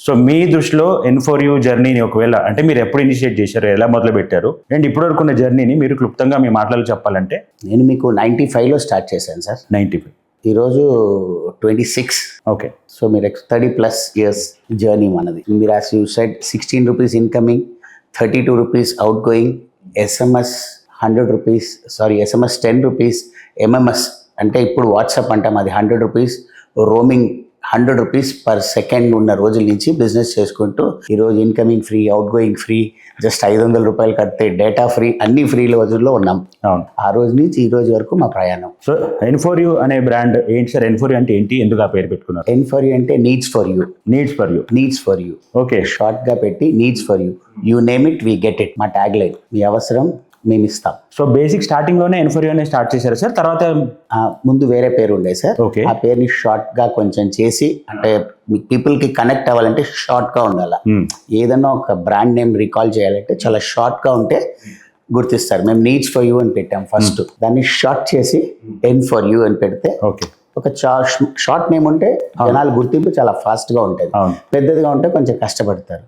So మీ దృష్టిలో N4U జర్నీని ఒకవేళ అంటే మీరు ఎప్పుడు ఇనిషియేట్ చేశారు, ఎలా మొదలు పెట్టారు అండ్ ఇప్పటివరకు ఉన్న జర్నీని మీరు క్లుప్తంగా మీ మాటలు చెప్పాలంటే? నేను మీకు 95లో స్టార్ట్ చేశాను సార్. 95. ఈరోజు 26. ఓకే. సో మీరు 30+ ఇయర్స్ జర్నీ మనది. మీరు as you said 16 rupees incoming, 32 rupees out going, SMS 100 rupees, SMS 10 rupees, MMS అంటే ఇప్పుడు వాట్సాప్ అంటాం, అది 100 rupees, roaming 100 rupees per second ఉన్న రోజుల నుంచి బిజినెస్ చేసుకుంటూ ఈరోజు incoming free, out going free, just 500 రూపాయలు కడితే డేటా ఫ్రీ, అన్ని ఫ్రీ రోజుల్లో ఉన్నాం. ఆ రోజు నుంచి ఈ రోజు వరకు మా ప్రయాణం. సో N4U అనే బ్రాండ్ ఏంటి సార్? N4U అంటే ఏంటి, ఎందుకు ఆ పేరు పెట్టుకున్నారు? N4U అంటే needs for you. Needs for you okay. Short గా పెట్టి needs for you, you name it we get it. మా ట్యాగ్ లైన్, మీ అవసరం మేము ఇస్తాం. సో బేసిక్ స్టార్టింగ్ లోనే N4U అనే స్టార్ట్ చేశారు సార్? తర్వాత ముందు వేరే పేరు ఉండే సార్. ఓకే. ఆ పేరుని షార్ట్ గా కొంచెం చేసి, అంటే పీపుల్ కి కనెక్ట్ అవ్వాలంటే షార్ట్ గా ఉండాలి. ఏదన్నా ఒక బ్రాండ్ నేమ్ రికాల్ చేయాలంటే చాలా షార్ట్ గా ఉంటే గుర్తిస్తారు. మేము నీడ్స్ ఫర్ యూ అని పెట్టాం ఫస్ట్. దాన్ని షార్ట్ చేసి N4U అని పెడితే ఓకే. ఒక షార్ట్ నేమ్ ఉంటే జనాలు గుర్తింపు చాలా ఫాస్ట్ గా ఉంటుంది. పెద్దదిగా ఉంటే కొంచెం కష్టపడతారు.